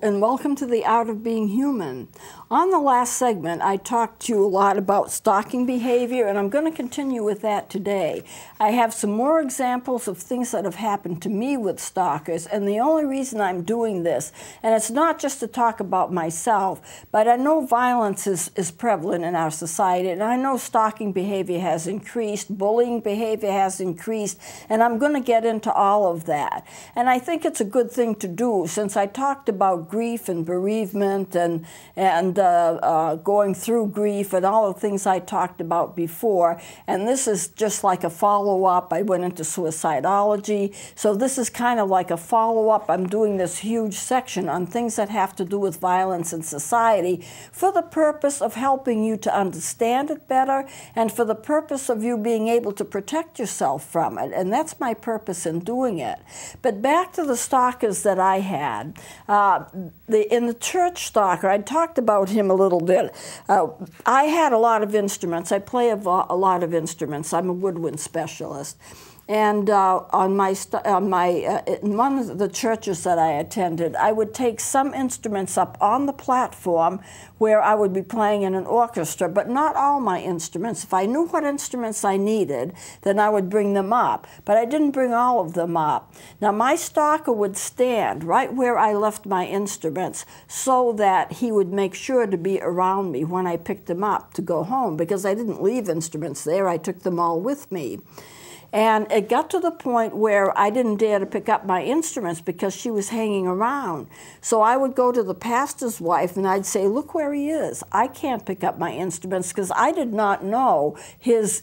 and welcome to The Art of Being Human. On the last segment, I talked to you a lot about stalking behavior, and I'm going to continue with that today. I have some more examples of things that have happened to me with stalkers, and the only reason I'm doing this, and it's not just to talk about myself, but I know violence is prevalent in our society, and I know stalking behavior has increased, bullying behavior has increased, and I'm going to get into all of that. And I think it's a good thing to do, since I talked about grief and bereavement and going through grief and all the things I talked about before. And this is just like a follow-up. I went into suicidology. So this is kind of like a follow-up. I'm doing this huge section on things that have to do with violence in society for the purpose of helping you to understand it better and for the purpose of you being able to protect yourself from it. And that's my purpose in doing it. But back to the stalkers that I had. In the church stalker, I talked about him a little bit. I had a lot of instruments. I play a lot of instruments. I'm a woodwind specialist. And in one of the churches that I attended, I would take some instruments up on the platform where I would be playing in an orchestra, but not all my instruments. If I knew what instruments I needed, then I would bring them up. But I didn't bring all of them up. Now, my stalker would stand right where I left my instruments so that he would make sure to be around me when I picked them up to go home, because I didn't leave instruments there. I took them all with me. And it got to the point where I didn't dare to pick up my instruments because she was hanging around. So I would go to the pastor's wife and I'd say, look where he is. I can't pick up my instruments, because I did not know his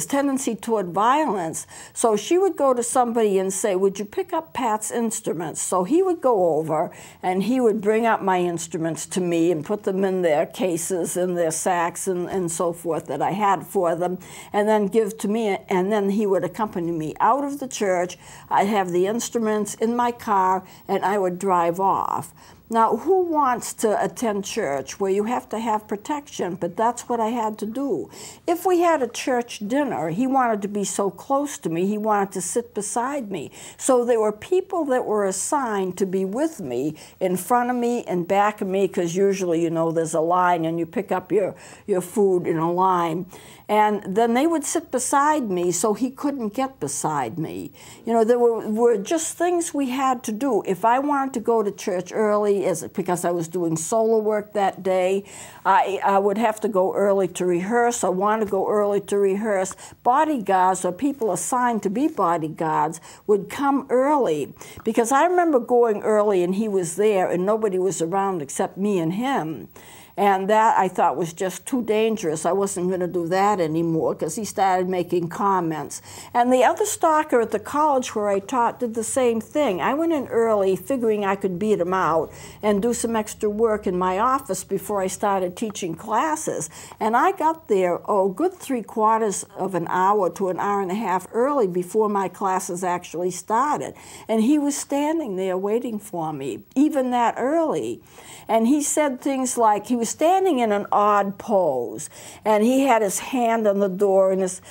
tendency toward violence. So she would go to somebody and say, would you pick up Pat's instruments? So he would go over and he would bring up my instruments to me and put them in their cases, in their sacks and so forth that I had for them, and then give to me, and then he would accompany me out of the church. I'd have the instruments in my car and I would drive off. Now, who wants to attend church where you have to have protection? But that's what I had to do. If we had a church dinner, he wanted to be so close to me, he wanted to sit beside me. So there were people that were assigned to be with me, in front of me and back of me, because usually, you know, there's a line and you pick up your food in a line. And then they would sit beside me so he couldn't get beside me. You know, there were just things we had to do. If I wanted to go to church early, because I was doing solo work that day, I would have to go early to rehearse. I wanted to go early to rehearse. Bodyguards, or people assigned to be bodyguards, would come early, because I remember going early and he was there and nobody was around except me and him. And that I thought was just too dangerous. I wasn't going to do that anymore, because he started making comments. And the other stalker at the college where I taught did the same thing. I went in early figuring I could beat him out and do some extra work in my office before I started teaching classes. And I got there, a good 3/4 of an hour to an hour and a half early before my classes actually started. And he was standing there waiting for me, even that early. And he said things like, he was standing in an odd pose, and he had his hand on the door and his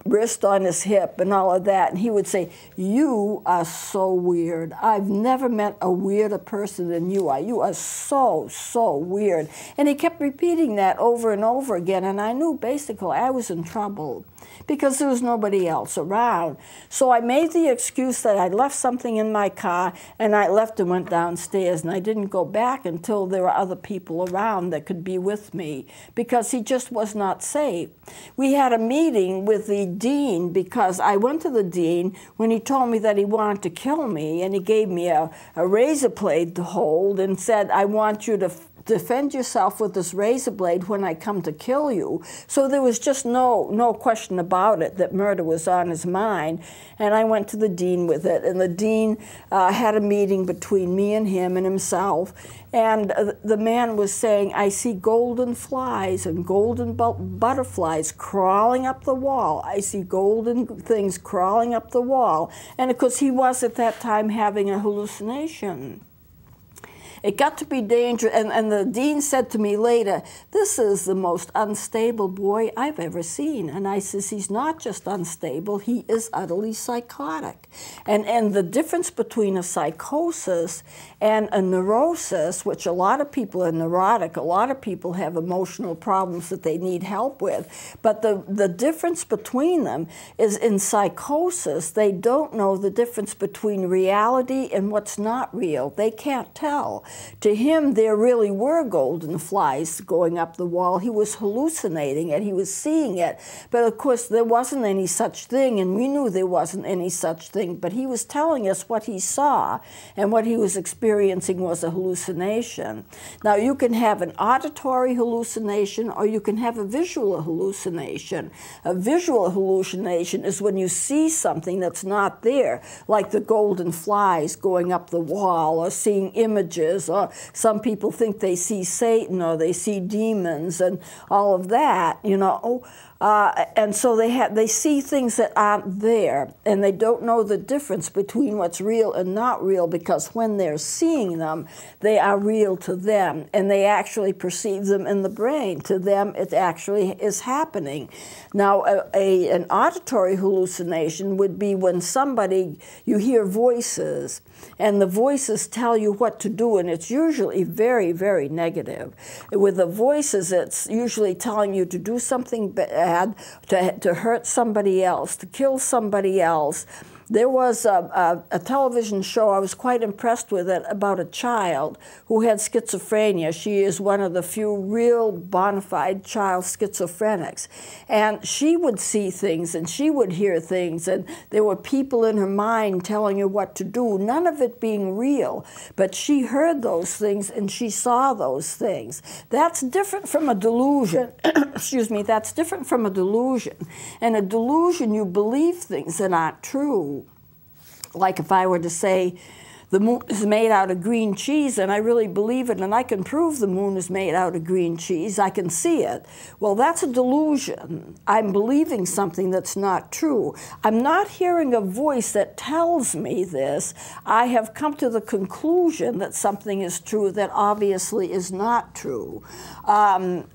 wrist on his hip and all of that. And he would say, you are so weird. I've never met a weirder person than you are. You are so, so weird. And he kept repeating that over and over again, and I knew basically I was in trouble, because there was nobody else around. So I made the excuse that I left something in my car, and I left and went downstairs, and I didn't go back until there were other people around that could be with me, because he just was not safe. We had a meeting with the dean, because I went to the dean when he told me that he wanted to kill me, and he gave me a razor blade to hold and said, I want you to defend yourself with this razor blade when I come to kill you. So there was just no question about it that murder was on his mind. And I went to the dean with it. And the dean had a meeting between me and him and himself. And the man was saying, I see golden flies and golden butterflies crawling up the wall. I see golden things crawling up the wall. And of course, he was at that time having a hallucination. it got to be dangerous. And the dean said to me later, "This is the most unstable boy I've ever seen." And I says, "He's not just unstable, he is utterly psychotic." And the difference between a psychosis and a neurosis, which a lot of people are neurotic, a lot of people have emotional problems that they need help with, but the difference between them is in psychosis, they don't know the difference between reality and what's not real. They can't tell. To him, there really were golden flies going up the wall. He was hallucinating it. He was seeing it. But of course, there wasn't any such thing, and we knew there wasn't any such thing. But he was telling us what he saw, and what he was experiencing was a hallucination. Now, you can have an auditory hallucination, or you can have a visual hallucination. A visual hallucination is when you see something that's not there, like the golden flies going up the wall, or seeing images, or some people think they see Satan, or they see demons, and all of that, you know. And so they see things that aren't there, and they don't know the difference between what's real and not real, because when they're seeing them, they are real to them, and they actually perceive them in the brain. To them, it actually is happening. Now, an auditory hallucination would be when you hear voices, and the voices tell you what to do, and it's usually very, very negative. With the voices, it's usually telling you to do something bad, to hurt somebody else, to kill somebody else. There was a television show, I was quite impressed with it, about a child who had schizophrenia. She is one of the few real bona fide child schizophrenics. And she would see things, and she would hear things, and there were people in her mind telling her what to do, none of it being real. But she heard those things, and she saw those things. That's different from a delusion. Excuse me, that's different from a delusion. In a delusion, you believe things that aren't true. Like if I were to say, the moon is made out of green cheese, and I really believe it, and I can prove the moon is made out of green cheese, I can see it. Well, that's a delusion. I'm believing something that's not true. I'm not hearing a voice that tells me this. I have come to the conclusion that something is true that obviously is not true.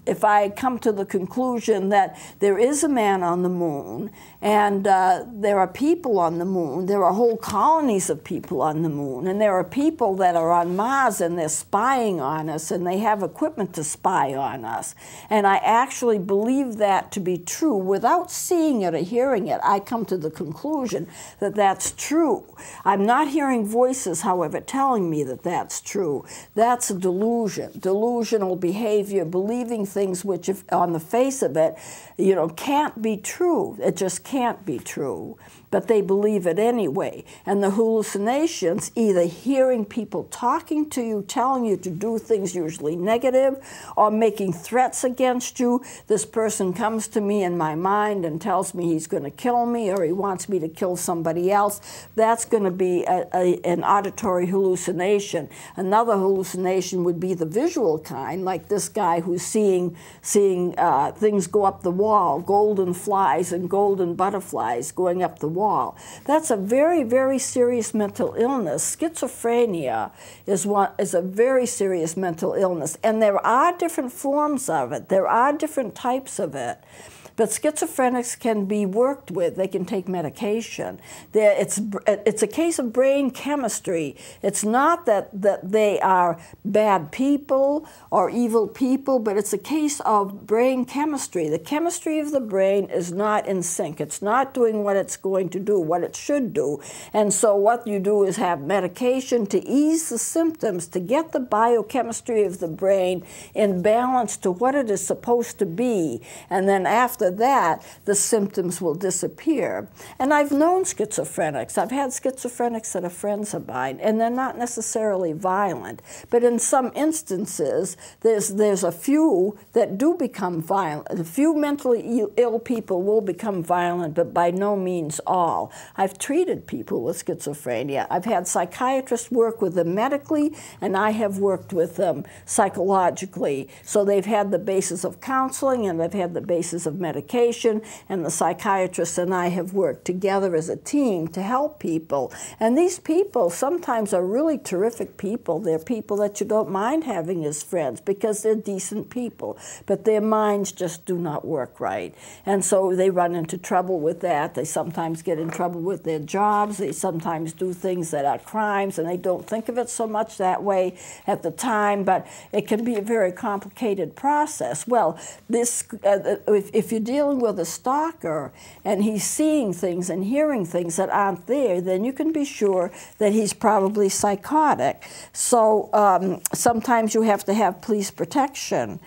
If I come to the conclusion that there is a man on the moon, and there are people on the moon, there are whole colonies of people on the moon, and there are people that are on Mars, and they're spying on us, and they have equipment to spy on us. And I actually believe that to be true. Without seeing it or hearing it, I come to the conclusion that that's true. I'm not hearing voices, however, telling me that that's true. That's a delusion, delusional behavior, believing things which, if on the face of it, you know, can't be true. It just can't be true. But they believe it anyway. And the hallucinations, either hearing people talking to you, telling you to do things usually negative, or making threats against you. This person comes to me in my mind and tells me he's going to kill me, or he wants me to kill somebody else. That's going to be an auditory hallucination. Another hallucination would be the visual kind, like this guy who's seeing things go up the wall, golden flies and golden butterflies going up the wall. That's a very, very serious mental illness. Schizophrenia is a very serious mental illness, and there are different forms of it. There are different types of it. But schizophrenics can be worked with. They can take medication. It's a case of brain chemistry. It's not that they are bad people or evil people, but it's a case of brain chemistry. The chemistry of the brain is not in sync. It's not doing what it's going to do, what it should do. And so what you do is have medication to ease the symptoms, to get the biochemistry of the brain in balance to what it is supposed to be. And then after that, the symptoms will disappear. And I've known schizophrenics. I've had schizophrenics that are friends of mine, and they're not necessarily violent. But in some instances, there's a few that do become violent. A few mentally ill people will become violent, but by no means all. I've treated people with schizophrenia. I've had psychiatrists work with them medically, and I have worked with them psychologically. So they've had the basis of counseling, and they've had the basis of medication. medication, and the psychiatrist and I have worked together as a team to help people. And these people sometimes are really terrific people. They're people that you don't mind having as friends because they're decent people, but their minds just do not work right. And so they run into trouble with that. They sometimes get in trouble with their jobs. They sometimes do things that are crimes, and they don't think of it so much that way at the time, but it can be a very complicated process. Well, this, if you're dealing with a stalker and he's seeing things and hearing things that aren't there, then you can be sure that he's probably psychotic. So sometimes you have to have police protection.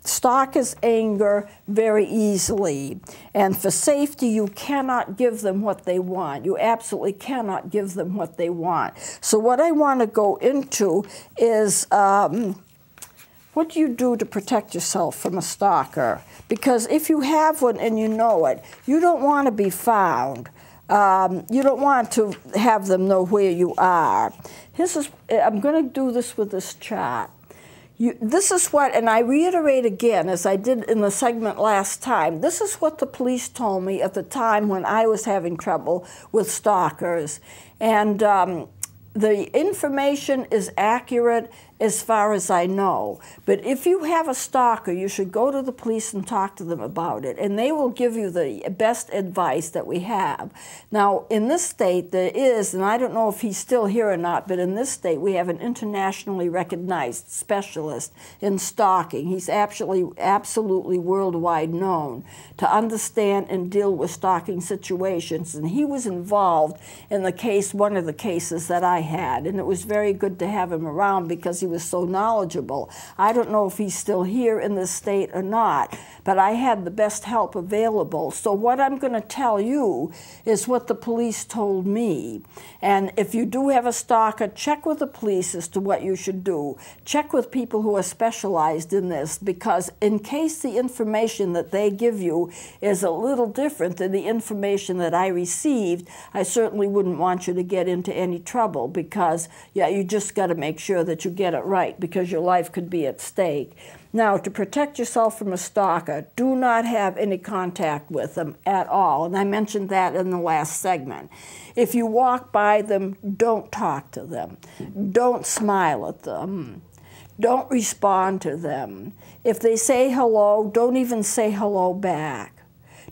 Stalkers anger very easily, and for safety you cannot give them what they want. You absolutely cannot give them what they want. So what I want to go into is what do you do to protect yourself from a stalker? Because if you have one and you know it, you don't want to be found. You don't want to have them know where you are. I'm going to do this with this chart. This is what, and I reiterate again, as I did in the segment last time, this is what the police told me at the time when I was having trouble with stalkers. And the information is accurate as far as I know. But if you have a stalker, you should go to the police and talk to them about it, and they will give you the best advice that we have. Now, in this state, there is, and I don't know if he's still here or not, but in this state, we have an internationally recognized specialist in stalking. He's absolutely worldwide known to understand and deal with stalking situations, and he was involved in the case, one of the cases that I had, and it was very good to have him around because he was so knowledgeable. I don't know if he's still here in this state or not, but I had the best help available. So what I'm going to tell you is what the police told me. And if you do have a stalker, check with the police as to what you should do. Check with people who are specialized in this, because in case the information that they give you is a little different than the information that I received, I certainly wouldn't want you to get into any trouble, because yeah, you just got to make sure that you get it right, because your life could be at stake. Now, to protect yourself from a stalker, do not have any contact with them at all. And I mentioned that in the last segment. If you walk by them, don't talk to them. Don't smile at them. Don't respond to them. If they say hello, don't even say hello back.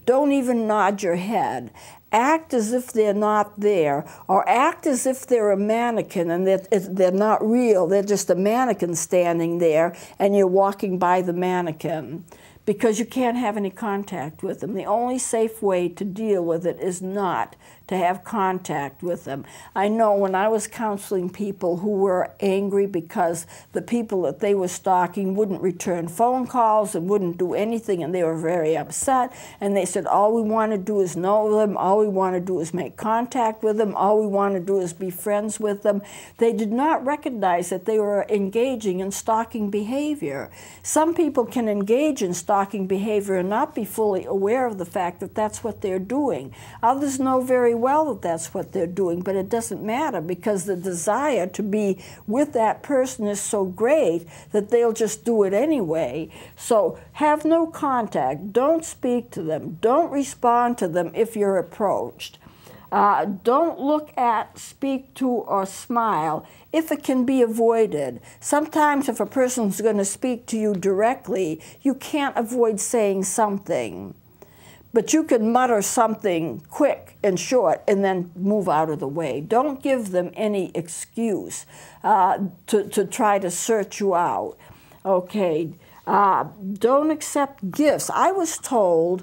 Don't even nod your head. Act as if they're not there, or act as if they're a mannequin and they're not real. They're just a mannequin standing there and you're walking by the mannequin, because you can't have any contact with them. The only safe way to deal with it is not to have contact with them. I know when I was counseling people who were angry because the people that they were stalking wouldn't return phone calls and wouldn't do anything, and they were very upset, and they said, all we want to do is know them, all we want to do is make contact with them, all we want to do is be friends with them. They did not recognize that they were engaging in stalking behavior. Some people can engage in stalking behavior and not be fully aware of the fact that that's what they're doing. Others know very well that that's what they're doing, but it doesn't matter, because the desire to be with that person is so great that they'll just do it anyway. So have no contact. Don't speak to them. Don't respond to them if you're approached. Don't look at, speak to, or smile if it can be avoided. Sometimes if a person's going to speak to you directly, you can't avoid saying something. But you can mutter something quick and short and then move out of the way. Don't give them any excuse to try to search you out. Okay, don't accept gifts. I was told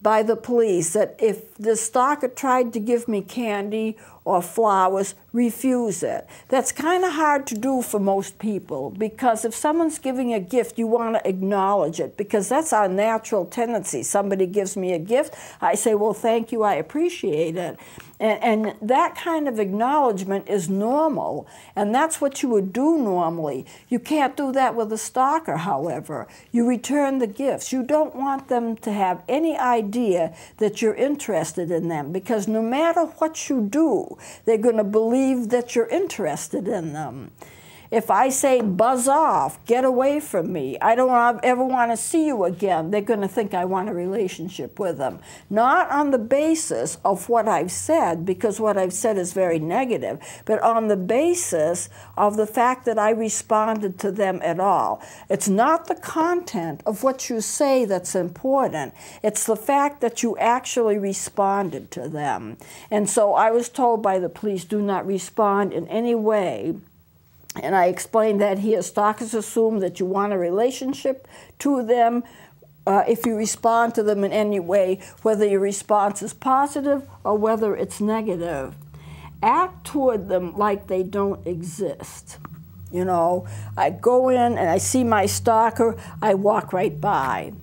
by the police that if the stalker tried to give me candy or flowers, refuse it. That's kind of hard to do for most people, because if someone's giving a gift, you want to acknowledge it, because that's our natural tendency. Somebody gives me a gift, I say, well, thank you, I appreciate it. And that kind of acknowledgement is normal, and that's what you would do normally. You can't do that with a stalker, however. You return the gifts. You don't want them to have any idea that you're interested in them, because no matter what you do, they're going to believe that you're interested in them. If I say, buzz off, get away from me, I don't ever want to see you again, they're going to think I want a relationship with them. Not on the basis of what I've said, because what I've said is very negative, but on the basis of the fact that I responded to them at all. It's not the content of what you say that's important. It's the fact that you actually responded to them. And so I was told by the police, do not respond in any way. And I explained that here, stalkers assume that you want a relationship to them if you respond to them in any way, whether your response is positive or whether it's negative. Act toward them like they don't exist. You know, I go in and I see my stalker, I walk right by.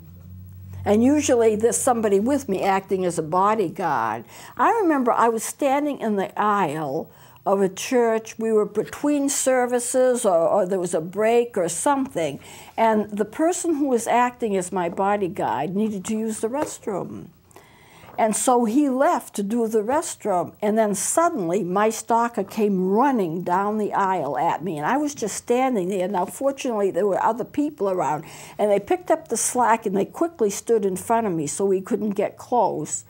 And usually there's somebody with me acting as a bodyguard. I remember I was standing in the aisle of a church. We were between services, or there was a break or something, and the person who was acting as my bodyguard needed to use the restroom. And so he left to do the restroom, and then suddenly my stalker came running down the aisle at me, and I was just standing there. Now, fortunately, there were other people around, and they picked up the slack, and they quickly stood in front of me so he couldn't get close.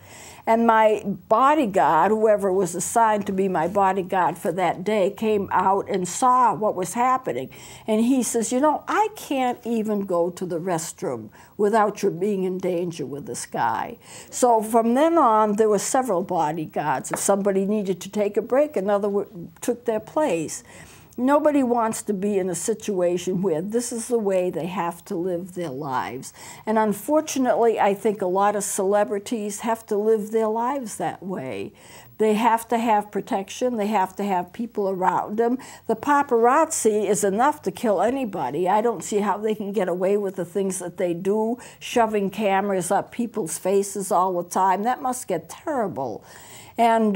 And my bodyguard, whoever was assigned to be my bodyguard for that day, came out and saw what was happening. And he says, you know, I can't even go to the restroom without you being in danger with this guy. So from then on, there were several bodyguards. If somebody needed to take a break, another took their place. Nobody wants to be in a situation where this is the way they have to live their lives. And unfortunately, I think a lot of celebrities have to live their lives that way. They have to have protection. They have to have people around them. The paparazzi is enough to kill anybody. I don't see how they can get away with the things that they do, shoving cameras up people's faces all the time. That must get terrible. And,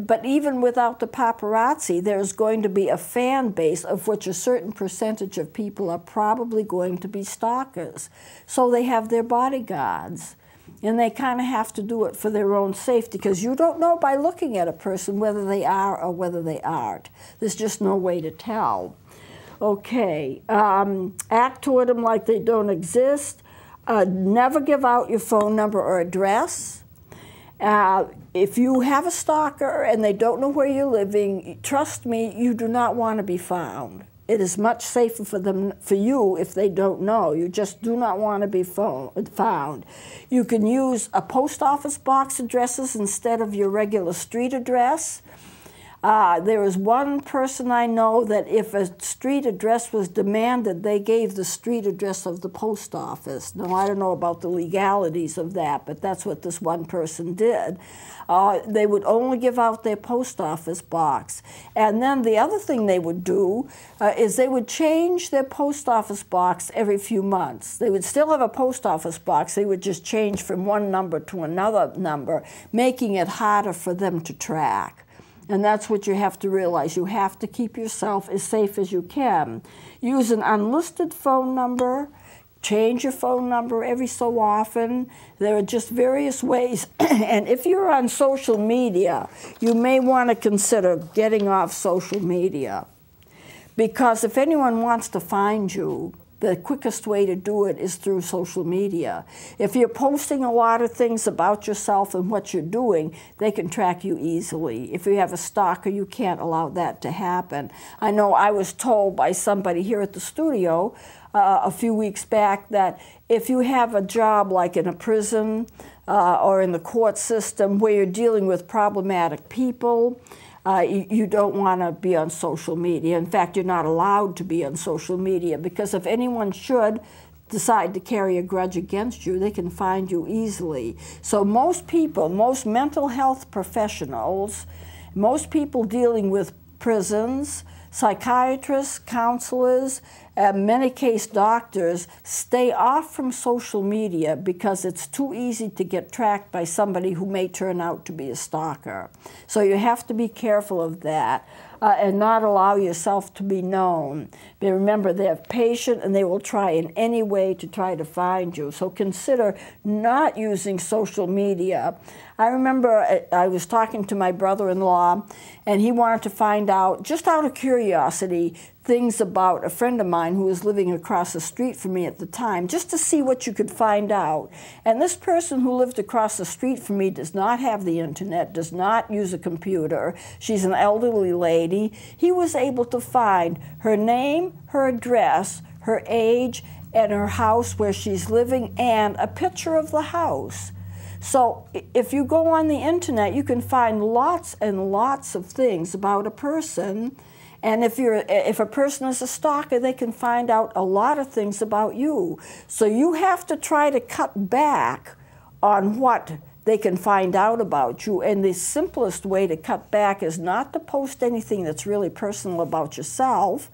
but even without the paparazzi, there's going to be a fan base of which a certain percentage of people are probably going to be stalkers. So they have their bodyguards. And they kind of have to do it for their own safety, because you don't know by looking at a person whether they are or whether they aren't. There's just no way to tell. Okay, act toward them like they don't exist. Never give out your phone number or address. If you have a stalker and they don't know where you're living, trust me, you do not want to be found. It is much safer for you if they don't know. You just do not want to be found. You can use a post office box addresses instead of your regular street address. There is one person I know that if a street address was demanded, they gave the street address of the post office. Now, I don't know about the legalities of that, but that's what this one person did. They would only give out their post office box. And then the other thing they would do is they would change their post office box every few months. They would still have a post office box. They would just change from one number to another number, making it harder for them to track. And that's what you have to realize. You have to keep yourself as safe as you can. Use an unlisted phone number. Change your phone number every so often. There are just various ways. And if you're on social media, you may want to consider getting off social media. Because if anyone wants to find you, the quickest way to do it is through social media. If you're posting a lot of things about yourself and what you're doing, they can track you easily. If you have a stalker, you can't allow that to happen. I know I was told by somebody here at the studio a few weeks back that if you have a job like in a prison or in the court system where you're dealing with problematic people, you don't want to be on social media. In fact, you're not allowed to be on social media, because if anyone should decide to carry a grudge against you, they can find you easily. So most people, most mental health professionals, most people dealing with prisons, psychiatrists, counselors, many case doctors stay off from social media because it's too easy to get tracked by somebody who may turn out to be a stalker. So you have to be careful of that and not allow yourself to be known. But remember, they're patient and they will try in any way to try to find you. So consider not using social media. I remember I was talking to my brother-in-law, and he wanted to find out, just out of curiosity, things about a friend of mine who was living across the street from me at the time, just to see what you could find out. And this person who lived across the street from me does not have the internet, does not use a computer. She's an elderly lady. He was able to find her name, her address, her age, and her house where she's living, and a picture of the house. So if you go on the internet, you can find lots and lots of things about a person. And if a person is a stalker, they can find out a lot of things about you. So you have to try to cut back on what they can find out about you. And the simplest way to cut back is not to post anything that's really personal about yourself.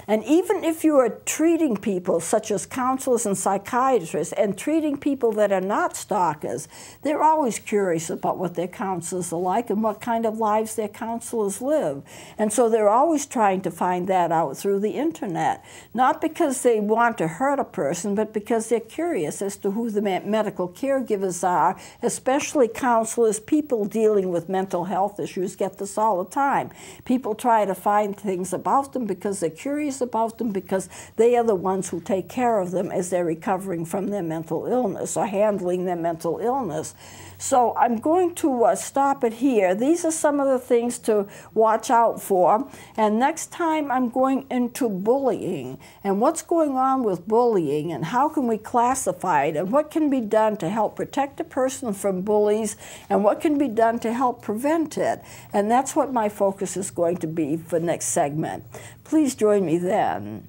And even if you are treating people, such as counselors and psychiatrists, and treating people that are not stalkers, they're always curious about what their counselors are like and what kind of lives their counselors live. And so they're always trying to find that out through the internet, not because they want to hurt a person, but because they're curious as to who the medical caregivers are, especially counselors. People dealing with mental health issues get this all the time. People try to find things about them because they're curious about them, because they are the ones who take care of them as they're recovering from their mental illness or handling their mental illness. So I'm going to stop it here. These are some of the things to watch out for. And next time I'm going into bullying and what's going on with bullying and how can we classify it and what can be done to help protect a person from bullies and what can be done to help prevent it. And that's what my focus is going to be for next segment. Please join me then.